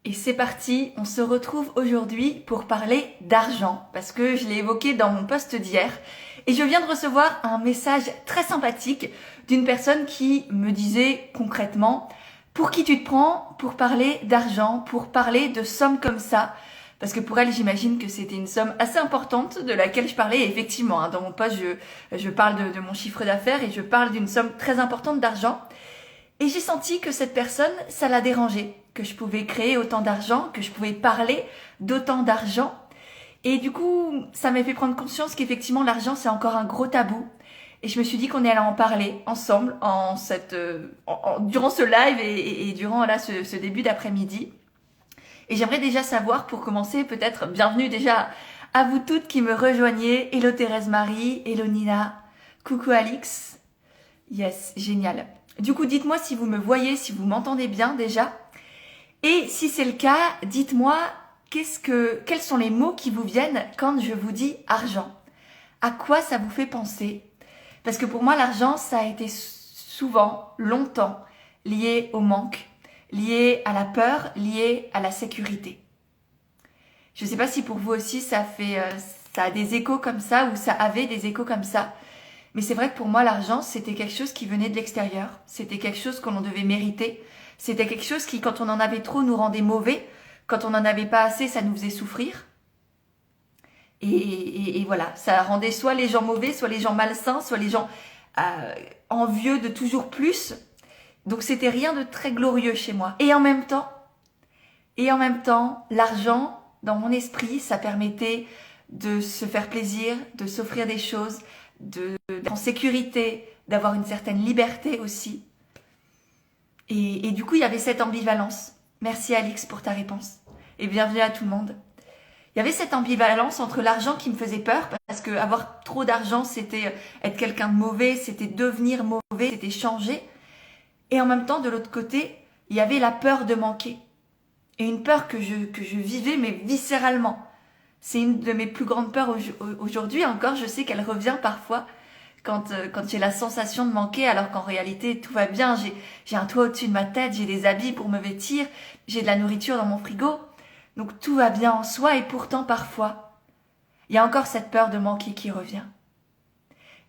Et c'est parti, on se retrouve aujourd'hui pour parler d'argent, parce que je l'ai évoqué dans mon post d'hier, et je viens de recevoir un message très sympathique d'une personne qui me disait concrètement, pour qui tu te prends pour parler d'argent, pour parler de sommes comme ça, parce que pour elle, j'imagine que c'était une somme assez importante de laquelle je parlais. Et effectivement, dans mon post, je parle de mon chiffre d'affaires et je parle d'une somme très importante d'argent. Et j'ai senti que cette personne, ça l'a dérangé, que je pouvais créer autant d'argent, que je pouvais parler d'autant d'argent. Et du coup, ça m'a fait prendre conscience qu'effectivement, l'argent, c'est encore un gros tabou. Et je me suis dit qu'on allait en parler ensemble durant ce live et durant là, ce début d'après-midi. Et j'aimerais déjà savoir, pour commencer, peut-être, bienvenue déjà à vous toutes qui me rejoignez. Hello Thérèse Marie, hello Nina, coucou Alix. Yes, génial. Du coup, dites-moi si vous me voyez, si vous m'entendez bien déjà. Et si c'est le cas, dites-moi quels sont les mots qui vous viennent quand je vous dis argent. À quoi ça vous fait penser? Parce que pour moi, l'argent, ça a été souvent, longtemps, lié au manque, lié à la peur, lié à la sécurité. Je ne sais pas si pour vous aussi ça a des échos comme ça ou ça avait des échos comme ça. Mais c'est vrai que pour moi, l'argent, c'était quelque chose qui venait de l'extérieur. C'était quelque chose que l'on devait mériter. C'était quelque chose qui, quand on en avait trop, nous rendait mauvais. Quand on n'en avait pas assez, ça nous faisait souffrir. Et voilà, ça rendait soit les gens mauvais, soit les gens malsains, soit les gens envieux de toujours plus. Donc c'était rien de très glorieux chez moi. Et en même temps, l'argent, dans mon esprit, ça permettait de se faire plaisir, de s'offrir des choses, d'être en sécurité, d'avoir une certaine liberté aussi. Et du coup, il y avait cette ambivalence. Merci Alix pour ta réponse. Et bienvenue à tout le monde. Il y avait cette ambivalence entre l'argent qui me faisait peur, parce que avoir trop d'argent, c'était être quelqu'un de mauvais, c'était devenir mauvais, c'était changer. Et en même temps, de l'autre côté, il y avait la peur de manquer. Et une peur que je vivais, mais viscéralement. C'est une de mes plus grandes peurs aujourd'hui. Encore, je sais qu'elle revient parfois quand j'ai la sensation de manquer, alors qu'en réalité, tout va bien. J'ai un toit au-dessus de ma tête, j'ai des habits pour me vêtir, j'ai de la nourriture dans mon frigo. Donc tout va bien en soi et pourtant, parfois, il y a encore cette peur de manquer qui revient.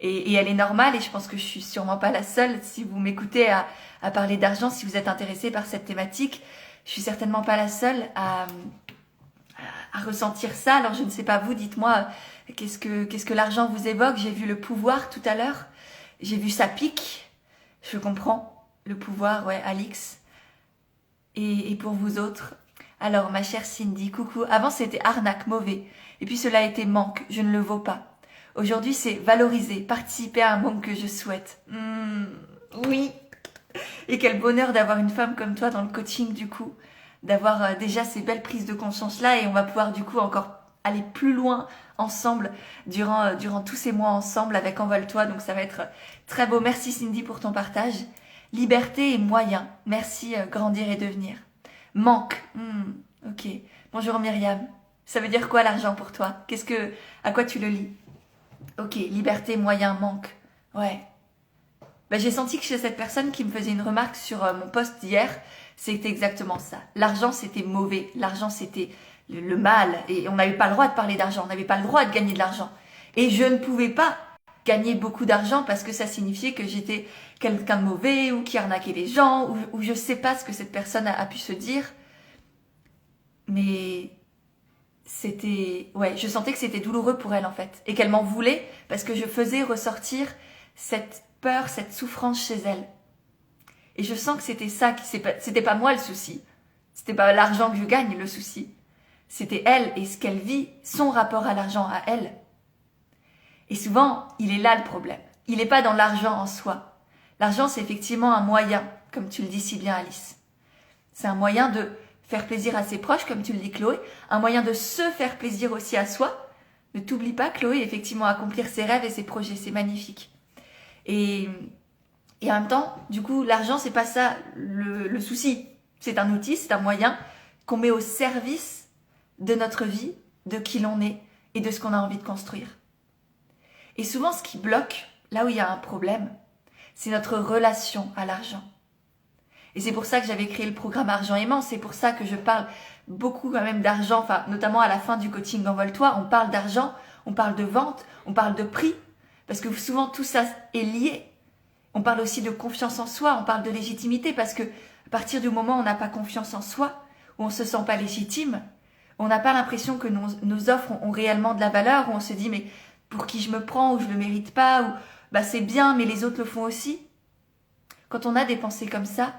Et elle est normale et je pense que je suis sûrement pas la seule. Si vous m'écoutez à parler d'argent, si vous êtes intéressé par cette thématique, je suis certainement pas la seule à ressentir ça. Alors je ne sais pas vous, dites-moi qu'est-ce que l'argent vous évoque. J'ai vu le pouvoir tout à l'heure, j'ai vu ça pique, je comprends le pouvoir, ouais, Alix. Et pour vous autres, alors ma chère Cindy, coucou. Avant c'était arnaque, mauvais, et puis cela a été manque, je ne le vaux pas. Aujourd'hui c'est valoriser, participer à un monde que je souhaite. Oui. Et quel bonheur d'avoir une femme comme toi dans le coaching du coup, d'avoir déjà ces belles prises de conscience là et on va pouvoir du coup encore aller plus loin ensemble durant tous ces mois ensemble avec Envole-toi. Donc ça va être très beau. Merci Cindy pour ton partage. Liberté et moyens. Merci grandir et devenir. Manque. Ok. Bonjour Myriam. Ça veut dire quoi l'argent pour toi? À quoi tu le lis? Ok. Liberté, moyens, manque. Ouais. J'ai senti que chez cette personne qui me faisait une remarque sur mon post d'hier, c'était exactement ça. L'argent, c'était mauvais. L'argent, c'était le mal. Et on n'avait pas le droit de parler d'argent. On n'avait pas le droit de gagner de l'argent. Et je ne pouvais pas gagner beaucoup d'argent parce que ça signifiait que j'étais quelqu'un de mauvais ou qui arnaquait les gens ou je sais pas ce que cette personne a pu se dire. Mais ouais, je sentais que c'était douloureux pour elle en fait. Et qu'elle m'en voulait parce que je faisais ressortir cette peur, cette souffrance chez elle. Et je sens que c'était ça, c'était pas moi le souci. C'était pas l'argent que je gagne le souci. C'était elle et ce qu'elle vit, son rapport à l'argent à elle. Et souvent, il est là le problème. Il n'est pas dans l'argent en soi. L'argent, c'est effectivement un moyen, comme tu le dis si bien Alice. C'est un moyen de faire plaisir à ses proches, comme tu le dis Chloé. Un moyen de se faire plaisir aussi à soi. Ne t'oublie pas Chloé, effectivement, accomplir ses rêves et ses projets, c'est magnifique. Et en même temps, du coup, l'argent, c'est pas ça le souci. C'est un outil, c'est un moyen qu'on met au service de notre vie, de qui l'on est et de ce qu'on a envie de construire. Et souvent, ce qui bloque, là où il y a un problème, c'est notre relation à l'argent. Et c'est pour ça que j'avais créé le programme Argent Aimant, c'est pour ça que je parle beaucoup quand même d'argent, enfin notamment à la fin du coaching Envole-toi, on parle d'argent, on parle de vente, on parle de prix, parce que souvent tout ça est lié. On parle aussi de confiance en soi, on parle de légitimité, parce que à partir du moment où on n'a pas confiance en soi, où on ne se sent pas légitime, on n'a pas l'impression que nos offres ont réellement de la valeur, où on se dit mais pour qui je me prends, ou je ne le mérite pas, ou bah c'est bien mais les autres le font aussi. Quand on a des pensées comme ça,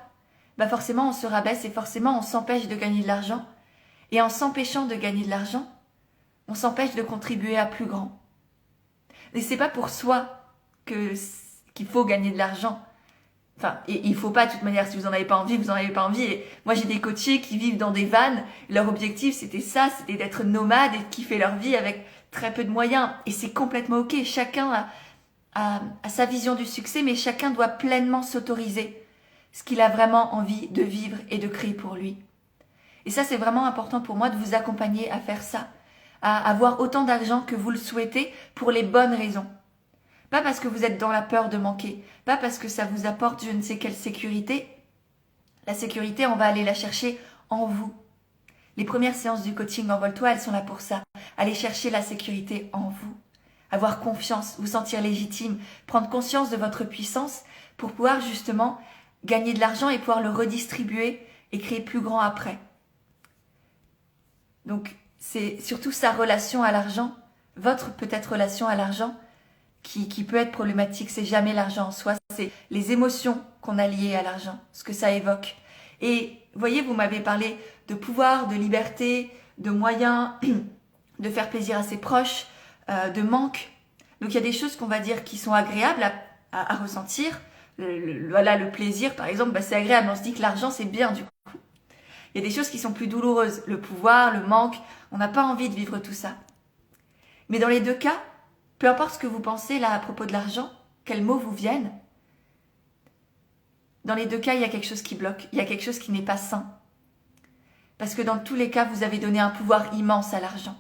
bah forcément on se rabaisse et forcément on s'empêche de gagner de l'argent. Et en s'empêchant de gagner de l'argent, on s'empêche de contribuer à plus grand. Et c'est pas pour soi qu'il faut gagner de l'argent. Enfin, et il faut pas de toute manière, si vous en avez pas envie, vous en avez pas envie. Et moi j'ai des coachés qui vivent dans des vannes, leur objectif c'était ça, c'était d'être nomades et de kiffer leur vie avec très peu de moyens. Et c'est complètement ok, chacun a sa vision du succès, mais chacun doit pleinement s'autoriser ce qu'il a vraiment envie de vivre et de créer pour lui. Et ça, c'est vraiment important pour moi de vous accompagner à faire ça, à avoir autant d'argent que vous le souhaitez pour les bonnes raisons. Pas parce que vous êtes dans la peur de manquer, pas parce que ça vous apporte je ne sais quelle sécurité. La sécurité, on va aller la chercher en vous. Les premières séances du coaching Envole-toi, elles sont là pour ça. Aller chercher la sécurité en vous. Avoir confiance, vous sentir légitime, prendre conscience de votre puissance pour pouvoir justement gagner de l'argent et pouvoir le redistribuer et créer plus grand après. Donc, c'est surtout sa relation à l'argent, votre peut-être relation à l'argent, qui peut être problématique. C'est jamais l'argent en soi, c'est les émotions qu'on a liées à l'argent, ce que ça évoque. Et voyez, vous m'avez parlé de pouvoir, de liberté, de moyens, de faire plaisir à ses proches, de manque. Donc il y a des choses qu'on va dire qui sont agréables à ressentir. Voilà, le plaisir, par exemple, bah, c'est agréable. On se dit que l'argent, c'est bien du coup. Il y a des choses qui sont plus douloureuses. Le pouvoir, le manque, on n'a pas envie de vivre tout ça. Mais dans les deux cas, peu importe ce que vous pensez là à propos de l'argent, quels mots vous viennent, dans les deux cas, il y a quelque chose qui bloque. Il y a quelque chose qui n'est pas sain. Parce que dans tous les cas, vous avez donné un pouvoir immense à l'argent.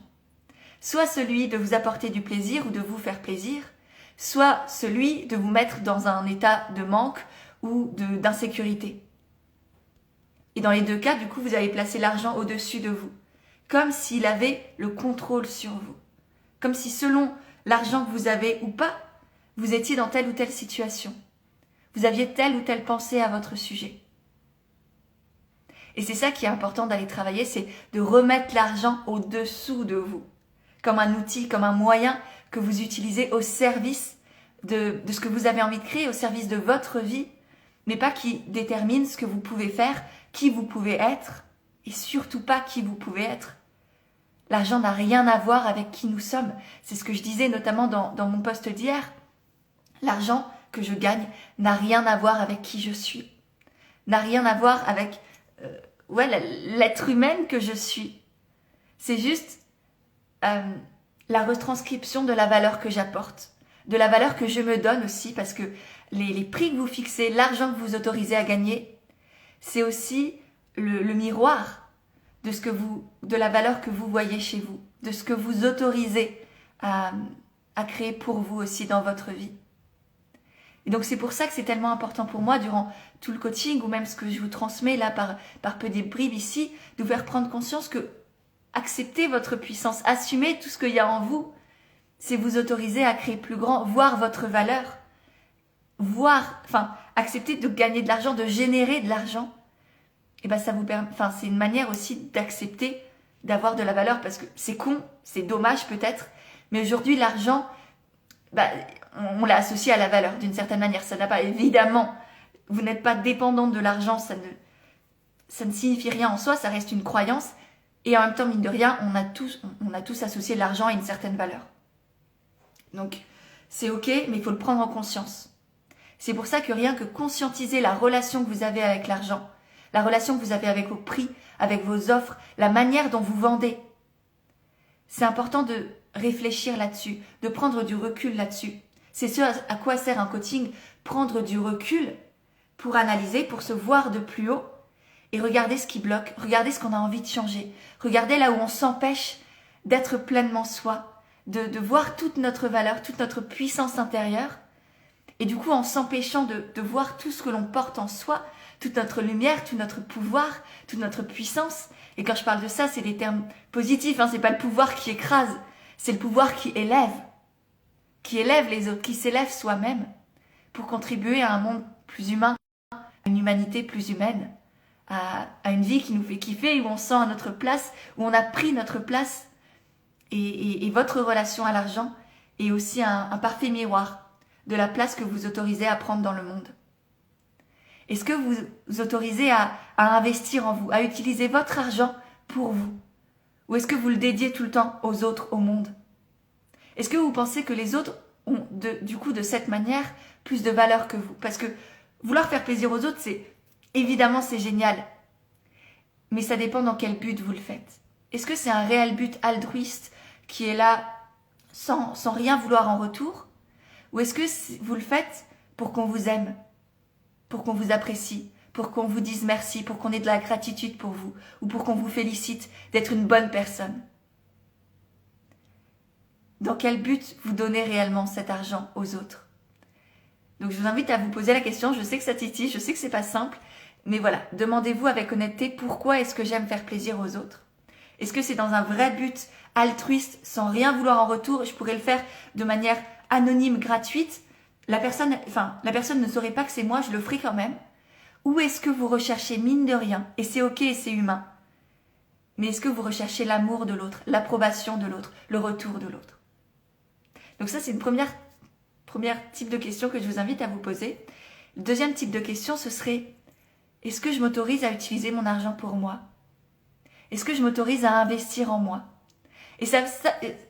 Soit celui de vous apporter du plaisir ou de vous faire plaisir, soit celui de vous mettre dans un état de manque ou d'insécurité. Et dans les deux cas, du coup, vous avez placé l'argent au-dessus de vous, comme s'il avait le contrôle sur vous, comme si selon l'argent que vous avez ou pas, vous étiez dans telle ou telle situation. Vous aviez telle ou telle pensée à votre sujet. Et c'est ça qui est important d'aller travailler, c'est de remettre l'argent au-dessous de vous, comme un outil, comme un moyen que vous utilisez au service de ce que vous avez envie de créer, au service de votre vie, mais pas qui détermine ce que vous pouvez faire, qui vous pouvez être, et surtout pas qui vous pouvez être. L'argent n'a rien à voir avec qui nous sommes. C'est ce que je disais notamment dans mon post d'hier. L'argent que je gagne n'a rien à voir avec qui je suis, n'a rien à voir avec l'être humaine que je suis. C'est juste la retranscription de la valeur que j'apporte, de la valeur que je me donne aussi, parce que les prix que vous fixez, l'argent que vous autorisez à gagner, c'est aussi le miroir de la valeur que vous voyez chez vous, de ce que vous autorisez à créer pour vous aussi dans votre vie. Et donc c'est pour ça que c'est tellement important pour moi durant tout le coaching ou même ce que je vous transmets là par peu des bribes ici, de vous faire prendre conscience que accepter votre puissance, assumer tout ce qu'il y a en vous, c'est vous autoriser à créer plus grand, voir votre valeur, accepter de gagner de l'argent, de générer de l'argent. Et ben ça vous permet, c'est une manière aussi d'accepter d'avoir de la valeur, parce que c'est con, c'est dommage peut-être, mais aujourd'hui l'argent, on l'a associé à la valeur d'une certaine manière. Ça n'a pas, évidemment, vous n'êtes pas dépendant de l'argent, ça ne signifie rien en soi, ça reste une croyance. Et en même temps, mine de rien, on a tous associé l'argent à une certaine valeur. Donc, c'est ok, mais il faut le prendre en conscience. C'est pour ça que rien que conscientiser la relation que vous avez avec l'argent, la relation que vous avez avec vos prix, avec vos offres, la manière dont vous vendez, c'est important de réfléchir là-dessus, de prendre du recul là-dessus. C'est ce à quoi sert un coaching, prendre du recul pour analyser, pour se voir de plus haut et regarder ce qui bloque, regarder ce qu'on a envie de changer, regarder là où on s'empêche d'être pleinement soi, de voir toute notre valeur, toute notre puissance intérieure. Et du coup, en s'empêchant de voir tout ce que l'on porte en soi, toute notre lumière, tout notre pouvoir, toute notre puissance. Et quand je parle de ça, c'est des termes positifs, hein, c'est pas le pouvoir qui écrase, c'est le pouvoir qui élève les autres, qui s'élève soi-même pour contribuer à un monde plus humain, à une humanité plus humaine, à une vie qui nous fait kiffer, où on sent à notre place, où on a pris notre place. Et votre relation à l'argent est aussi un parfait miroir de la place que vous autorisez à prendre dans le monde. Est-ce que vous vous autorisez à investir en vous, à utiliser votre argent pour vous? Ou est-ce que vous le dédiez tout le temps aux autres, au monde? Est-ce que vous pensez que les autres ont, du coup, de cette manière, plus de valeur que vous? Parce que vouloir faire plaisir aux autres, évidemment, c'est génial. Mais ça dépend dans quel but vous le faites. Est-ce que c'est un réel but altruiste qui est là sans rien vouloir en retour? Ou est-ce que vous le faites pour qu'on vous aime, pour qu'on vous apprécie, pour qu'on vous dise merci, pour qu'on ait de la gratitude pour vous, ou pour qu'on vous félicite d'être une bonne personne? Dans quel but vous donnez réellement cet argent aux autres? Donc je vous invite à vous poser la question, je sais que ça titille, je sais que c'est pas simple, mais voilà, demandez-vous avec honnêteté pourquoi est-ce que j'aime faire plaisir aux autres? Est-ce que c'est dans un vrai but altruiste, sans rien vouloir en retour? Je pourrais le faire de manière anonyme, gratuite. La personne ne saurait pas que c'est moi, je le ferai quand même. Ou est-ce que vous recherchez mine de rien, et c'est ok et c'est humain, mais est-ce que vous recherchez l'amour de l'autre, l'approbation de l'autre, le retour de l'autre? Donc ça, c'est une première type de question que je vous invite à vous poser. Le deuxième type de question, ce serait: est-ce que je m'autorise à utiliser mon argent pour moi? Est-ce que je m'autorise à investir en moi? Et ça,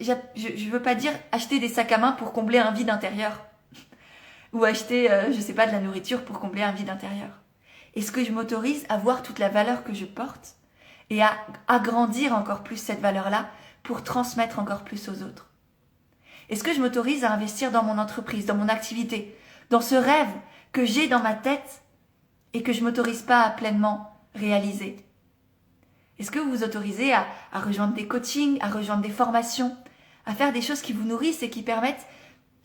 je ne veux pas dire acheter des sacs à main pour combler un vide intérieur. Ou acheter, je sais pas, de la nourriture pour combler un vide intérieur. Est-ce que je m'autorise à voir toute la valeur que je porte et à agrandir encore plus cette valeur-là pour transmettre encore plus aux autres? Est-ce que je m'autorise à investir dans mon entreprise, dans mon activité, dans ce rêve que j'ai dans ma tête et que je ne m'autorise pas à pleinement réaliser? Est-ce que vous vous autorisez à rejoindre des coachings, à rejoindre des formations, à faire des choses qui vous nourrissent et qui permettent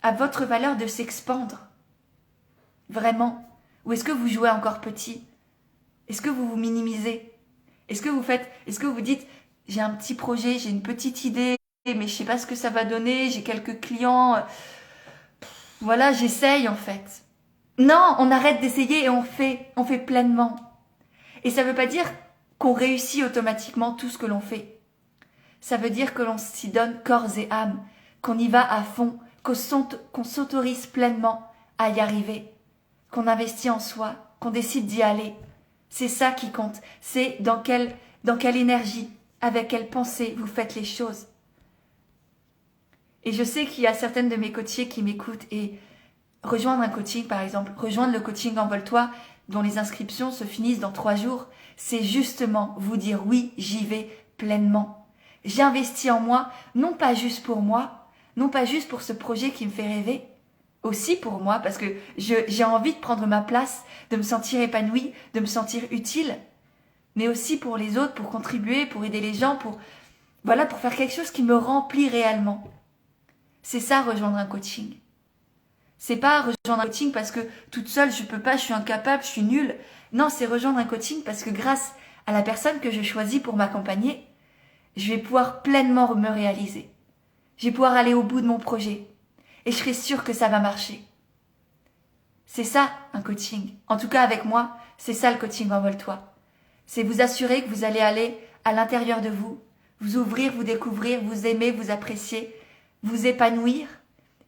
à votre valeur de s'expandre? Vraiment? Ou est-ce que vous jouez encore petit? Est-ce que vous vous minimisez? Est-ce que vous dites: j'ai un petit projet, j'ai une petite idée, mais je sais pas ce que ça va donner, j'ai quelques clients, voilà, j'essaye en fait. Non, on arrête d'essayer et on fait pleinement. Et ça veut pas dire qu'on réussit automatiquement tout ce que l'on fait. Ça veut dire que l'on s'y donne corps et âme, qu'on y va à fond, qu'on s'autorise pleinement à y arriver, qu'on investit en soi, qu'on décide d'y aller. C'est ça qui compte, c'est dans quelle énergie, avec quelle pensée vous faites les choses. Et je sais qu'il y a certaines de mes coachées qui m'écoutent, et rejoindre un coaching par exemple, rejoindre le coaching Envole-toi, dont les inscriptions se finissent dans 3 jours, c'est justement vous dire oui, j'y vais pleinement. J'investis en moi, non pas juste pour moi, non pas juste pour ce projet qui me fait rêver, aussi pour moi, parce que j'ai envie de prendre ma place, de me sentir épanouie, de me sentir utile, mais aussi pour les autres, pour contribuer, pour aider les gens, pour faire quelque chose qui me remplit réellement. C'est ça, rejoindre un coaching. C'est pas rejoindre un coaching parce que toute seule je peux pas, je suis incapable, je suis nulle. Non, c'est rejoindre un coaching parce que grâce à la personne que je choisis pour m'accompagner, je vais pouvoir pleinement me réaliser. Je vais pouvoir aller au bout de mon projet. Et je serai sûre que ça va marcher. C'est ça, un coaching. En tout cas, avec moi, c'est ça le coaching Envole-toi. C'est vous assurer que vous allez aller à l'intérieur de vous, vous ouvrir, vous découvrir, vous aimer, vous apprécier, vous épanouir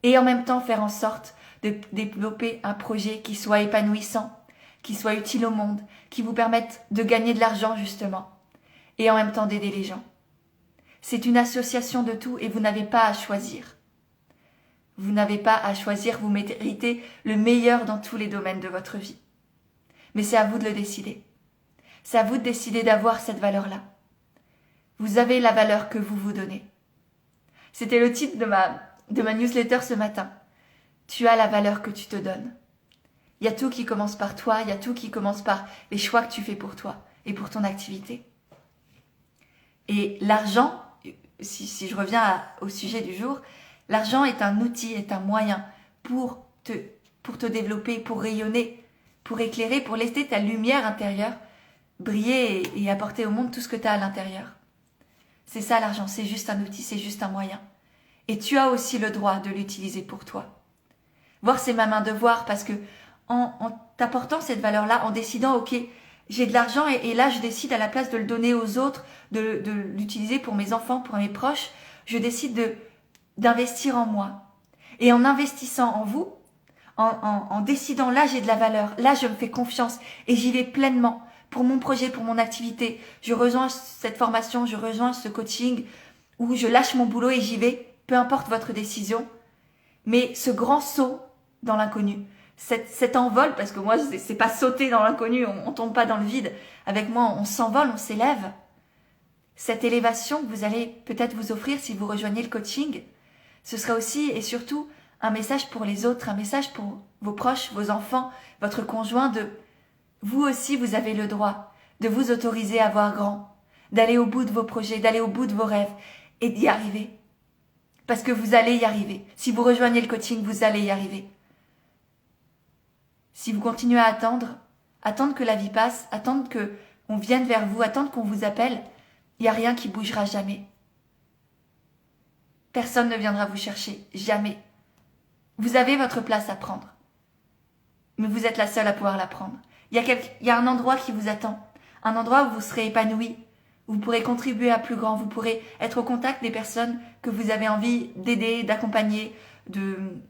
et en même temps faire en sorte de développer un projet qui soit épanouissant, qui soit utile au monde, qui vous permette de gagner de l'argent justement et en même temps d'aider les gens. C'est une association de tout et vous n'avez pas à choisir. Vous n'avez pas à choisir, vous méritez le meilleur dans tous les domaines de votre vie. Mais c'est à vous de le décider. C'est à vous de décider d'avoir cette valeur-là. Vous avez la valeur que vous vous donnez. C'était le titre de ma newsletter ce matin. Tu as la valeur que tu te donnes. Il y a tout qui commence par toi, il y a tout qui commence par les choix que tu fais pour toi et pour ton activité. Et l'argent, si je reviens au sujet du jour, l'argent est un outil, est un moyen pour te développer, pour rayonner, pour éclairer, pour laisser ta lumière intérieure briller et apporter au monde tout ce que tu as à l'intérieur. C'est ça l'argent, c'est juste un outil, c'est juste un moyen. Et tu as aussi le droit de l'utiliser pour toi. Voir, c'est même un devoir parce que en t'apportant cette valeur-là, en décidant, ok, j'ai de l'argent et là je décide à la place de le donner aux autres, de l'utiliser pour mes enfants, pour mes proches, je décide d'investir en moi. Et en investissant en vous, en décidant là j'ai de la valeur, là je me fais confiance et j'y vais pleinement pour mon projet, pour mon activité. Je rejoins cette formation, je rejoins ce coaching ou je lâche mon boulot et j'y vais, peu importe votre décision. Mais ce grand saut dans l'inconnu, cet envol, parce que moi c'est pas sauter dans l'inconnu, on tombe pas dans le vide. Avec moi on s'envole, on s'élève. Cette élévation que vous allez peut-être vous offrir si vous rejoignez le coaching, ce sera aussi et surtout un message pour les autres, un message pour vos proches, vos enfants, votre conjoint de vous aussi vous avez le droit de vous autoriser à voir grand, d'aller au bout de vos projets, d'aller au bout de vos rêves et d'y arriver. Parce que vous allez y arriver. Si vous rejoignez le coaching, vous allez y arriver. Si vous continuez à attendre que la vie passe, attendre qu'on vienne vers vous, attendre qu'on vous appelle, il n'y a rien qui bougera jamais. Personne ne viendra vous chercher, jamais. Vous avez votre place à prendre. Mais vous êtes la seule à pouvoir la prendre. Il y a un endroit qui vous attend. Un endroit où vous serez épanoui. Vous pourrez contribuer à plus grand. Vous pourrez être au contact des personnes que vous avez envie d'aider, d'accompagner,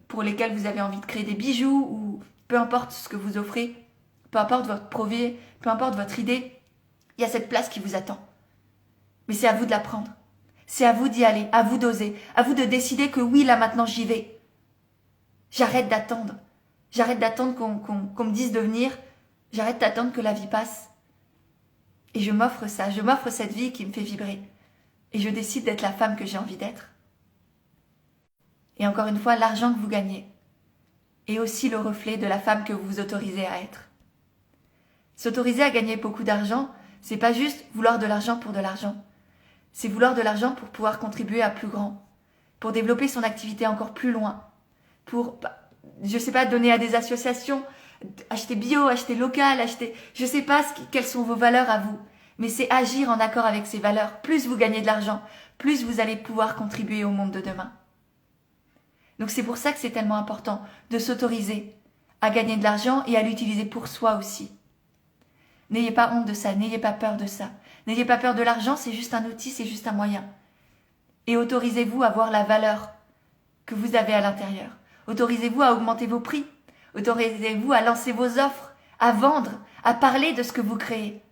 pour lesquelles vous avez envie de créer des bijoux ou peu importe ce que vous offrez, peu importe votre projet, peu importe votre idée. Il y a cette place qui vous attend. Mais c'est à vous de la prendre. C'est à vous d'y aller, à vous d'oser, à vous de décider que oui, là maintenant j'y vais. J'arrête d'attendre. J'arrête d'attendre qu'on me dise de venir. J'arrête d'attendre que la vie passe. Et je m'offre ça, je m'offre cette vie qui me fait vibrer. Et je décide d'être la femme que j'ai envie d'être. Et encore une fois, l'argent que vous gagnez est aussi le reflet de la femme que vous vous autorisez à être. S'autoriser à gagner beaucoup d'argent, c'est pas juste vouloir de l'argent pour de l'argent. C'est vouloir de l'argent pour pouvoir contribuer à plus grand, pour développer son activité encore plus loin, pour, je sais pas, donner à des associations, acheter bio, acheter local, je sais pas quelles sont vos valeurs à vous, mais c'est agir en accord avec ces valeurs. Plus vous gagnez de l'argent, plus vous allez pouvoir contribuer au monde de demain. Donc c'est pour ça que c'est tellement important de s'autoriser à gagner de l'argent et à l'utiliser pour soi aussi. N'ayez pas honte de ça, n'ayez pas peur de ça. N'ayez pas peur de l'argent, c'est juste un outil, c'est juste un moyen. Et autorisez-vous à voir la valeur que vous avez à l'intérieur. Autorisez-vous à augmenter vos prix. Autorisez-vous à lancer vos offres, à vendre, à parler de ce que vous créez.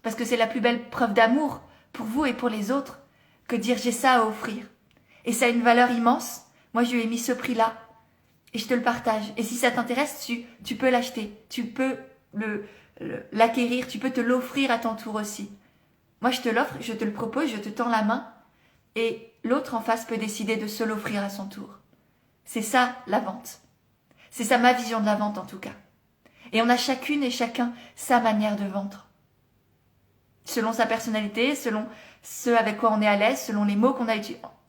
Parce que c'est la plus belle preuve d'amour pour vous et pour les autres que dire j'ai ça à offrir. Et ça a une valeur immense. Moi, je lui ai mis ce prix-là et je te le partage. Et si ça t'intéresse, tu peux l'acheter. Tu peux l'acquérir, tu peux te l'offrir à ton tour aussi. Moi, je te l'offre, je te le propose, je te tends la main et l'autre en face peut décider de se l'offrir à son tour. C'est ça, la vente. C'est ça ma vision de la vente en tout cas. Et on a chacune et chacun sa manière de vendre. Selon sa personnalité, selon ce avec quoi on est à l'aise, selon les mots qu'on a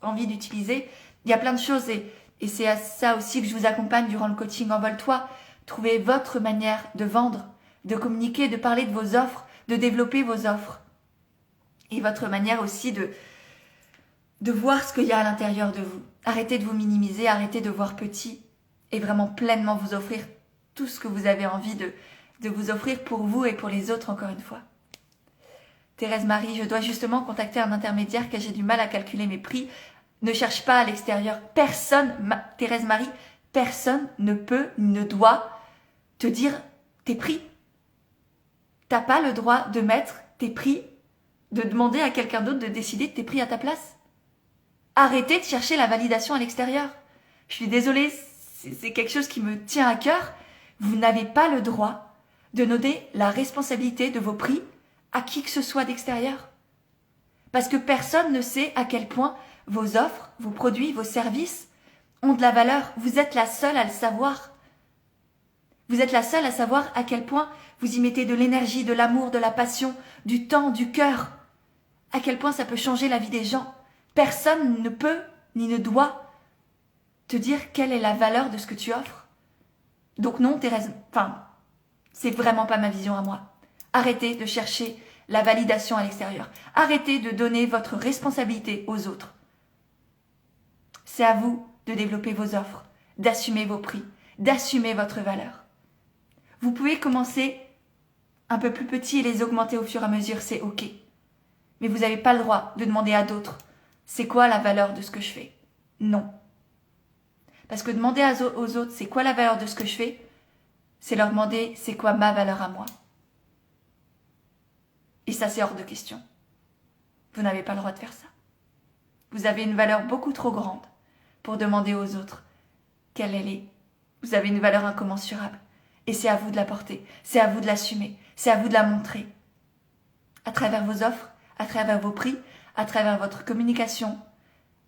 envie d'utiliser, il y a plein de choses et c'est à ça aussi que je vous accompagne durant le coaching Envole-toi. Trouvez votre manière de vendre, de communiquer, de parler de vos offres, de développer vos offres. Et votre manière aussi de voir ce qu'il y a à l'intérieur de vous. Arrêtez de vous minimiser, arrêtez de voir petit et vraiment pleinement vous offrir tout ce que vous avez envie de vous offrir pour vous et pour les autres encore une fois. Thérèse Marie, je dois justement contacter un intermédiaire car j'ai du mal à calculer mes prix. Ne cherche pas à l'extérieur. Thérèse Marie, personne ne peut, ne doit te dire tes prix. T'as pas le droit de mettre tes prix, de demander à quelqu'un d'autre de décider de tes prix à ta place. Arrêtez de chercher la validation à l'extérieur. Je suis désolée, c'est quelque chose qui me tient à cœur. Vous n'avez pas le droit de donner la responsabilité de vos prix à qui que ce soit d'extérieur. Parce que personne ne sait à quel point vos offres, vos produits, vos services ont de la valeur. Vous êtes la seule à le savoir. Vous êtes la seule à savoir à quel point vous y mettez de l'énergie, de l'amour, de la passion, du temps, du cœur. À quel point ça peut changer la vie des gens. Personne ne peut ni ne doit te dire quelle est la valeur de ce que tu offres. Donc non, Thérèse, C'est vraiment pas ma vision à moi. Arrêtez de chercher la validation à l'extérieur. Arrêtez de donner votre responsabilité aux autres. C'est à vous de développer vos offres, d'assumer vos prix, d'assumer votre valeur. Vous pouvez commencer un peu plus petit et les augmenter au fur et à mesure, c'est ok. Mais vous n'avez pas le droit de demander à d'autres, c'est quoi la valeur de ce que je fais? Non. Parce que demander aux autres, c'est quoi la valeur de ce que je fais? C'est leur demander, c'est quoi ma valeur à moi? Et ça, c'est hors de question. Vous n'avez pas le droit de faire ça. Vous avez une valeur beaucoup trop grande pour demander aux autres quelle elle est. Vous avez une valeur incommensurable. Et c'est à vous de la porter, c'est à vous de l'assumer, c'est à vous de la montrer. À travers vos offres, à travers vos prix, à travers votre communication,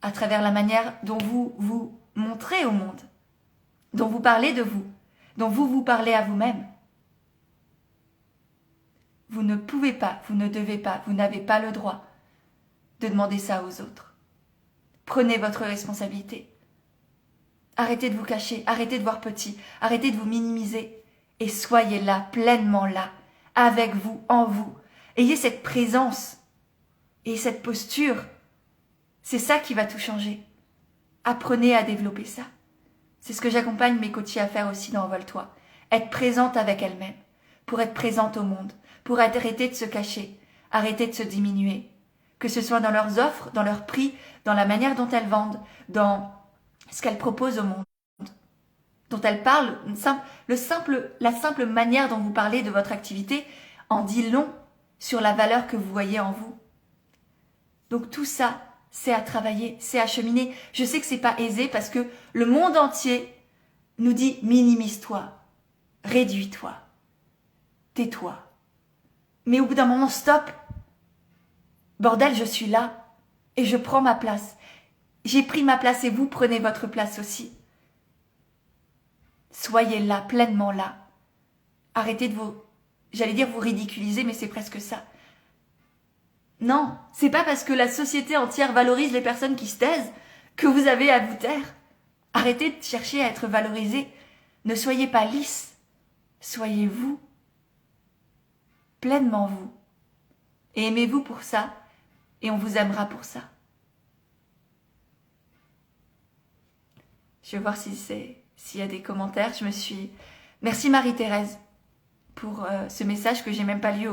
à travers la manière dont vous vous montrez au monde, dont vous parlez de vous, dont vous vous parlez à vous-même. Vous ne pouvez pas, vous ne devez pas, vous n'avez pas le droit de demander ça aux autres. Prenez votre responsabilité. Arrêtez de vous cacher, arrêtez de voir petit, arrêtez de vous minimiser et soyez là, pleinement là, avec vous, en vous. Ayez cette présence et cette posture. C'est ça qui va tout changer. Apprenez à développer ça. C'est ce que j'accompagne mes coachés à faire aussi dans Envole-toi. Être présente avec elles-mêmes, pour être présente au monde, pour arrêter de se cacher, arrêter de se diminuer. Que ce soit dans leurs offres, dans leurs prix, dans la manière dont elles vendent, dans ce qu'elles proposent au monde, dont elles parlent, la simple manière dont vous parlez de votre activité en dit long sur la valeur que vous voyez en vous. Donc tout ça, c'est à travailler, c'est à cheminer. Je sais que c'est pas aisé parce que le monde entier nous dit minimise-toi, réduis-toi, tais-toi. Mais au bout d'un moment, stop. Bordel, je suis là et je prends ma place. J'ai pris ma place et vous prenez votre place aussi. Soyez là, pleinement là. Arrêtez de vous ridiculiser, mais c'est presque ça. Non, c'est pas parce que la société entière valorise les personnes qui se taisent que vous avez à vous taire. Arrêtez de chercher à être valorisé. Ne soyez pas lisse. Soyez vous. Pleinement vous. Et aimez-vous pour ça, et on vous aimera pour ça. Je vais voir s'il y a des commentaires. Merci Marie-Thérèse pour ce message que j'ai même pas lu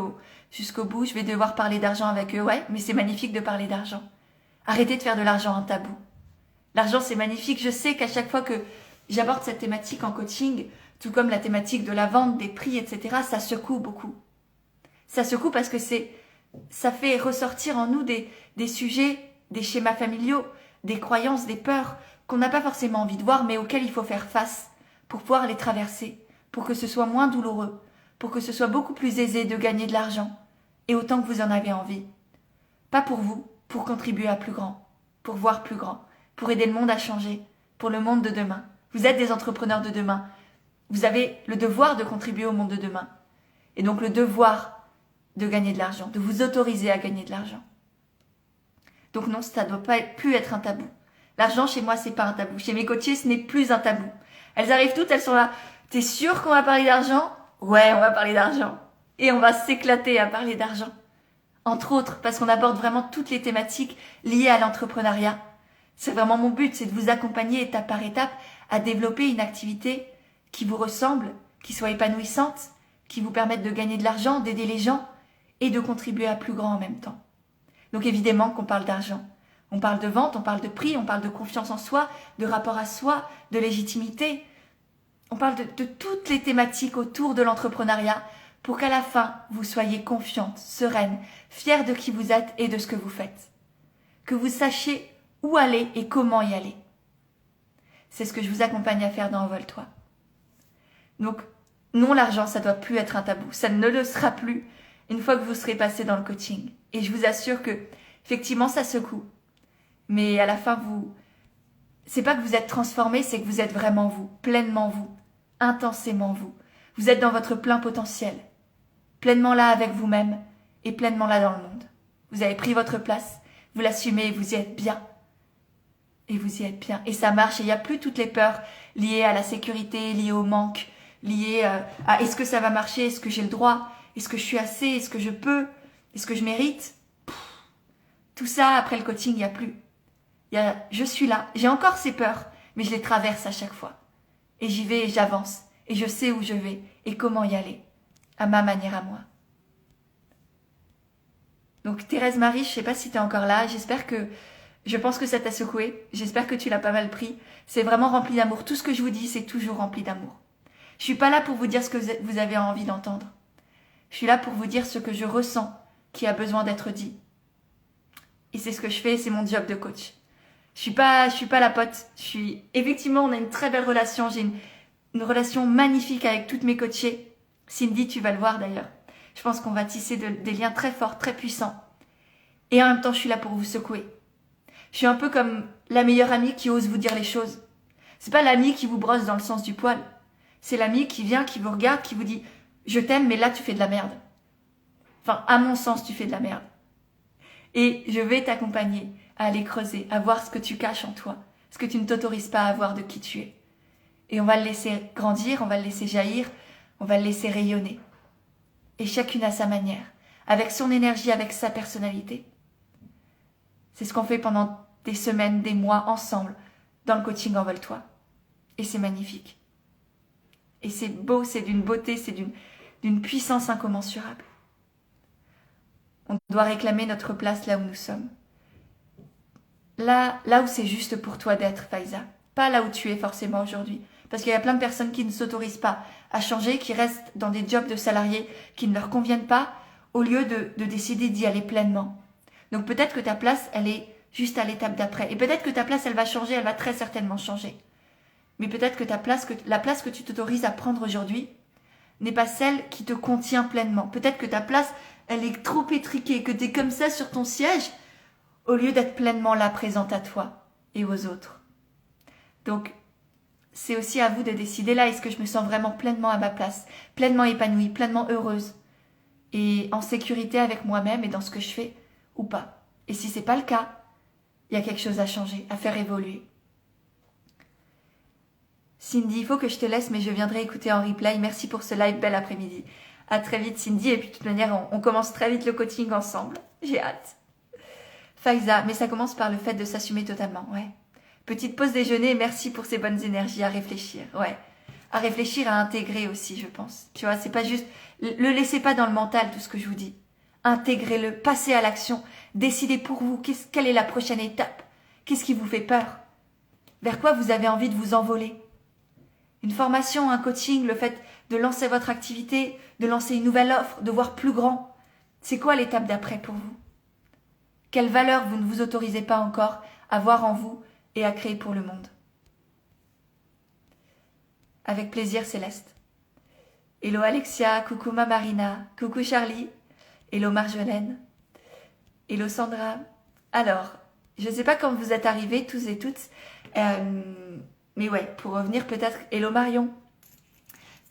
jusqu'au bout. Je vais devoir parler d'argent avec eux. Ouais, mais c'est magnifique de parler d'argent. Arrêtez de faire de l'argent un tabou. L'argent, c'est magnifique. Je sais qu'à chaque fois que j'aborde cette thématique en coaching, tout comme la thématique de la vente, des prix, etc., ça secoue beaucoup. Ça secoue parce que ça fait ressortir en nous des sujets, des schémas familiaux, des croyances, des peurs qu'on n'a pas forcément envie de voir, mais auxquelles il faut faire face pour pouvoir les traverser, pour que ce soit moins douloureux, pour que ce soit beaucoup plus aisé de gagner de l'argent, et autant que vous en avez envie. Pas pour vous, pour contribuer à plus grand, pour voir plus grand, pour aider le monde à changer, pour le monde de demain. Vous êtes des entrepreneurs de demain. Vous avez le devoir de contribuer au monde de demain. Et donc le devoir de gagner de l'argent, de vous autoriser à gagner de l'argent. Donc non, ça ne doit pas plus être un tabou. L'argent, chez moi, c'est pas un tabou. Chez mes coachées, ce n'est plus un tabou. Elles arrivent toutes, elles sont là. T'es sûre qu'on va parler d'argent? Ouais, on va parler d'argent. Et on va s'éclater à parler d'argent. Entre autres, parce qu'on aborde vraiment toutes les thématiques liées à l'entrepreneuriat. C'est vraiment mon but, c'est de vous accompagner étape par étape à développer une activité qui vous ressemble, qui soit épanouissante, qui vous permette de gagner de l'argent, d'aider les gens et de contribuer à plus grand en même temps. Donc évidemment qu'on parle d'argent. On parle de vente, on parle de prix, on parle de confiance en soi, de rapport à soi, de légitimité. On parle de toutes les thématiques autour de l'entrepreneuriat pour qu'à la fin, vous soyez confiante, sereine, fière de qui vous êtes et de ce que vous faites. Que vous sachiez où aller et comment y aller. C'est ce que je vous accompagne à faire dans Envole-toi. Donc, non, l'argent, ça ne doit plus être un tabou. Ça ne le sera plus une fois que vous serez passé dans le coaching. Et je vous assure que, effectivement, ça secoue. Mais à la fin, c'est pas que vous êtes transformé, c'est que vous êtes vraiment vous, pleinement vous, intensément vous. Vous êtes dans votre plein potentiel, pleinement là avec vous-même et pleinement là dans le monde. Vous avez pris votre place, vous l'assumez et vous y êtes bien. Et vous y êtes bien. Et ça marche et il n'y a plus toutes les peurs liées à la sécurité, liées au manque, liées à est-ce que ça va marcher, est-ce que j'ai le droit, est-ce que je suis assez, est-ce que je peux, est-ce que je mérite. Tout ça, après le coaching, il n'y a plus. Je suis là, j'ai encore ces peurs, mais je les traverse à chaque fois. Et j'y vais et j'avance, et je sais où je vais, et comment y aller, à ma manière à moi. Donc Thérèse Marie, je sais pas si tu es encore là, je pense que ça t'a secoué, j'espère que tu l'as pas mal pris. C'est vraiment rempli d'amour, tout ce que je vous dis, c'est toujours rempli d'amour. Je suis pas là pour vous dire ce que vous avez envie d'entendre. Je suis là pour vous dire ce que je ressens, qui a besoin d'être dit. Et c'est ce que je fais, c'est mon job de coach. Je suis pas la pote. Effectivement, on a une très belle relation. J'ai une relation magnifique avec toutes mes coachées. Cindy, tu vas le voir d'ailleurs. Je pense qu'on va tisser des liens très forts, très puissants. Et en même temps, je suis là pour vous secouer. Je suis un peu comme la meilleure amie qui ose vous dire les choses. C'est pas l'amie qui vous brosse dans le sens du poil. C'est l'amie qui vient, qui vous regarde, qui vous dit « Je t'aime, mais là, tu fais de la merde. » Enfin, à mon sens, tu fais de la merde. Et je vais t'accompagner à aller creuser, à voir ce que tu caches en toi, ce que tu ne t'autorises pas à voir de qui tu es. Et on va le laisser grandir, on va le laisser jaillir, on va le laisser rayonner. Et chacune à sa manière, avec son énergie, avec sa personnalité. C'est ce qu'on fait pendant des semaines, des mois, ensemble, dans le coaching Envole-toi. Et c'est magnifique. Et c'est beau, c'est d'une beauté, c'est d'une puissance incommensurable. On doit réclamer notre place là où nous sommes. Là où c'est juste pour toi d'être, Faiza. Pas là où tu es forcément aujourd'hui. Parce qu'il y a plein de personnes qui ne s'autorisent pas à changer, qui restent dans des jobs de salariés qui ne leur conviennent pas, au lieu de décider d'y aller pleinement. Donc peut-être que ta place, elle est juste à l'étape d'après. Et peut-être que ta place, elle va changer, elle va très certainement changer. Mais peut-être que la place que tu t'autorises à prendre aujourd'hui n'est pas celle qui te contient pleinement. Peut-être que ta place, elle est trop étriquée, que tu es comme ça sur ton siège, au lieu d'être pleinement là, présente à toi et aux autres. Donc, c'est aussi à vous de décider là, est-ce que je me sens vraiment pleinement à ma place, pleinement épanouie, pleinement heureuse, et en sécurité avec moi-même et dans ce que je fais, ou pas. Et si c'est pas le cas, il y a quelque chose à changer, à faire évoluer. Cindy, il faut que je te laisse, mais je viendrai écouter en replay. Merci pour ce live, bel après-midi. À très vite, Cindy. Et puis, de toute manière, on commence très vite le coaching ensemble. J'ai hâte. Faiza, mais ça commence par le fait de s'assumer totalement, ouais. Petite pause déjeuner, merci pour ces bonnes énergies à réfléchir, ouais. À réfléchir, à intégrer aussi, je pense. Tu vois, c'est pas juste... Le laissez pas dans le mental, tout ce que je vous dis. Intégrez-le, passez à l'action, décidez pour vous quelle est la prochaine étape. Qu'est-ce qui vous fait peur? Vers quoi vous avez envie de vous envoler? Une formation, un coaching, le fait de lancer votre activité, de lancer une nouvelle offre, de voir plus grand. C'est quoi l'étape d'après pour vous? Quelle valeur vous ne vous autorisez pas encore à voir en vous et à créer pour le monde? Avec plaisir, Céleste. Hello Alexia, coucou ma Marina, coucou Charlie, hello Marjolaine, hello Sandra. Alors, je ne sais pas quand vous êtes arrivés tous et toutes, mais ouais, pour revenir peut-être, hello Marion.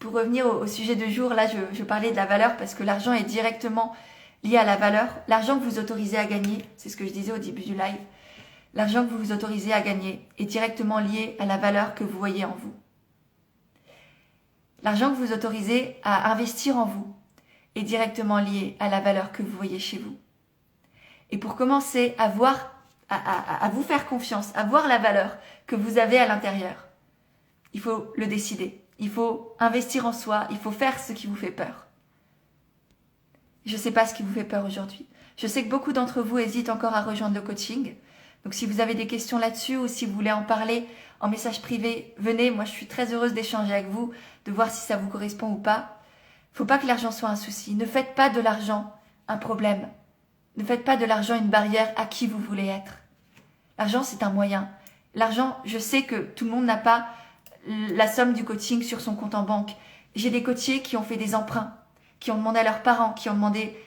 Pour revenir au sujet du jour, là je parlais de la valeur parce que l'argent est directement lié à la valeur. L'argent que vous autorisez à gagner, c'est ce que je disais au début du live, l'argent que vous vous autorisez à gagner est directement lié à la valeur que vous voyez en vous. L'argent que vous autorisez à investir en vous est directement lié à la valeur que vous voyez chez vous. Et pour commencer à vous faire confiance, à voir la valeur que vous avez à l'intérieur, il faut le décider. Il faut investir en soi, il faut faire ce qui vous fait peur. Je ne sais pas ce qui vous fait peur aujourd'hui. Je sais que beaucoup d'entre vous hésitent encore à rejoindre le coaching. Donc si vous avez des questions là-dessus ou si vous voulez en parler en message privé, venez. Moi, je suis très heureuse d'échanger avec vous, de voir si ça vous correspond ou pas. Il ne faut pas que l'argent soit un souci. Ne faites pas de l'argent un problème. Ne faites pas de l'argent une barrière à qui vous voulez être. L'argent, c'est un moyen. L'argent, je sais que tout le monde n'a pas la somme du coaching sur son compte en banque. J'ai des coachés qui ont fait des emprunts, qui ont demandé à leurs parents, qui ont demandé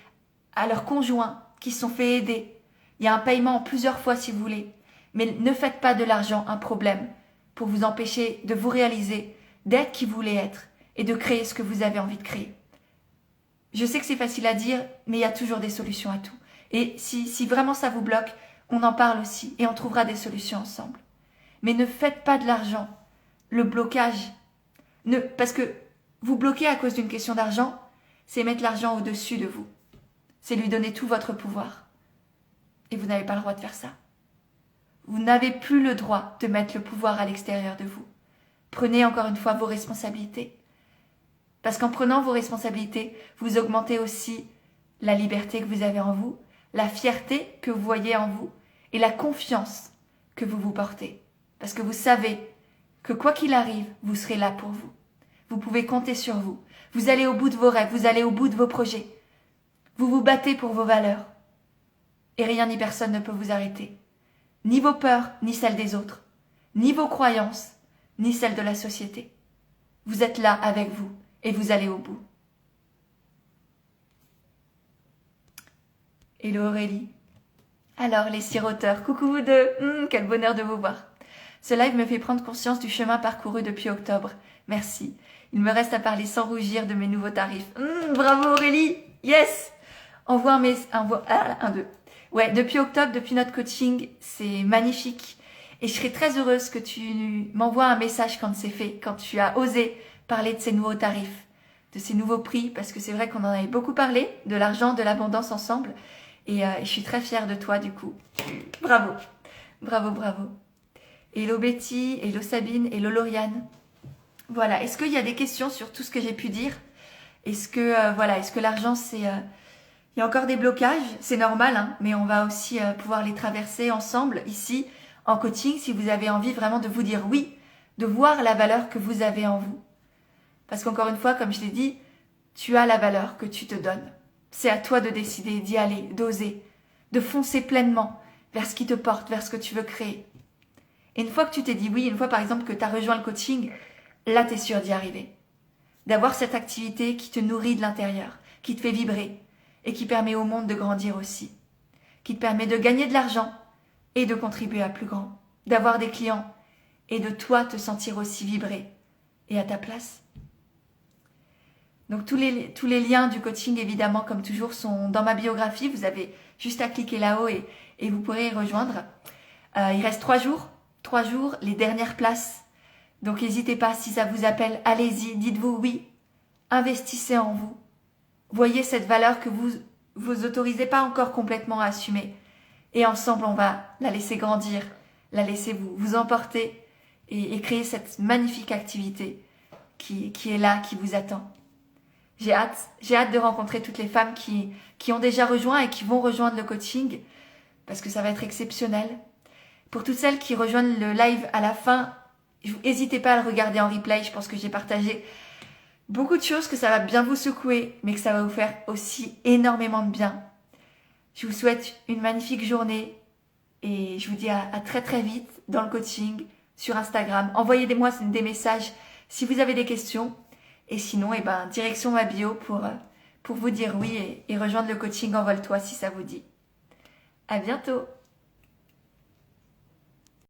à leurs conjoints, qui se sont fait aider. Il y a un paiement en plusieurs fois si vous voulez. Mais ne faites pas de l'argent un problème pour vous empêcher de vous réaliser, d'être qui vous voulez être et de créer ce que vous avez envie de créer. Je sais que c'est facile à dire, mais il y a toujours des solutions à tout. Et si vraiment ça vous bloque, on en parle aussi et on trouvera des solutions ensemble. Mais ne faites pas de l'argent le blocage. Parce que vous bloquez à cause d'une question d'argent, c'est mettre l'argent au-dessus de vous. C'est lui donner tout votre pouvoir. Et vous n'avez pas le droit de faire ça. Vous n'avez plus le droit de mettre le pouvoir à l'extérieur de vous. Prenez encore une fois vos responsabilités. Parce qu'en prenant vos responsabilités, vous augmentez aussi la liberté que vous avez en vous, la fierté que vous voyez en vous et la confiance que vous vous portez. Parce que vous savez que quoi qu'il arrive, vous serez là pour vous. Vous pouvez compter sur vous. Vous allez au bout de vos rêves, vous allez au bout de vos projets. Vous vous battez pour vos valeurs. Et rien ni personne ne peut vous arrêter. Ni vos peurs, ni celles des autres. Ni vos croyances, ni celles de la société. Vous êtes là avec vous et vous allez au bout. Hello Aurélie. Alors les siroteurs, coucou vous deux, quel bonheur de vous voir. Ce live me fait prendre conscience du chemin parcouru depuis octobre. Merci. Il me reste à parler sans rougir de mes nouveaux tarifs. Bravo Aurélie, yes. Envoie un, deux. Ouais, depuis octobre, depuis notre coaching, c'est magnifique. Et je serais très heureuse que tu m'envoies un message quand c'est fait, quand tu as osé parler de ces nouveaux tarifs, de ces nouveaux prix, parce que c'est vrai qu'on en avait beaucoup parlé, de l'argent, de l'abondance ensemble. Et je suis très fière de toi du coup. Bravo, bravo, bravo. Hello Betty, hello Sabine, hello Lauriane. Voilà, est-ce qu'il y a des questions sur tout ce que j'ai pu dire? Est-ce que est-ce que l'argent c'est... il y a encore des blocages, c'est normal, hein, mais on va aussi pouvoir les traverser ensemble ici en coaching si vous avez envie vraiment de vous dire oui, de voir la valeur que vous avez en vous. Parce qu'encore une fois, comme je l'ai dit, tu as la valeur que tu te donnes. C'est à toi de décider, d'y aller, d'oser, de foncer pleinement vers ce qui te porte, vers ce que tu veux créer. Et une fois que tu t'es dit oui, une fois par exemple que tu as rejoint le coaching, là tu es sûr d'y arriver. D'avoir cette activité qui te nourrit de l'intérieur, qui te fait vibrer et qui permet au monde de grandir aussi. Qui te permet de gagner de l'argent et de contribuer à plus grand. D'avoir des clients et de toi te sentir aussi vibrer et à ta place. Donc tous les liens du coaching, évidemment, comme toujours, sont dans ma biographie. Vous avez juste à cliquer là-haut et vous pourrez y rejoindre. Il reste 3 jours. 3 jours, les dernières places. Donc n'hésitez pas, si ça vous appelle, allez-y, dites-vous oui. Investissez en vous. Voyez cette valeur que vous autorisez pas encore complètement à assumer. Et ensemble, on va la laisser grandir, la laisser vous emporter et créer cette magnifique activité qui est là, qui vous attend. J'ai hâte de rencontrer toutes les femmes qui ont déjà rejoint et qui vont rejoindre le coaching parce que ça va être exceptionnel. Pour toutes celles qui rejoignent le live à la fin, n'hésitez pas à le regarder en replay. Je pense que j'ai partagé beaucoup de choses, que ça va bien vous secouer, mais que ça va vous faire aussi énormément de bien. Je vous souhaite une magnifique journée et je vous dis à très très vite dans le coaching, sur Instagram. Envoyez-moi des messages si vous avez des questions. Et sinon, direction ma bio pour vous dire oui et rejoindre le coaching Envole-toi si ça vous dit. À bientôt!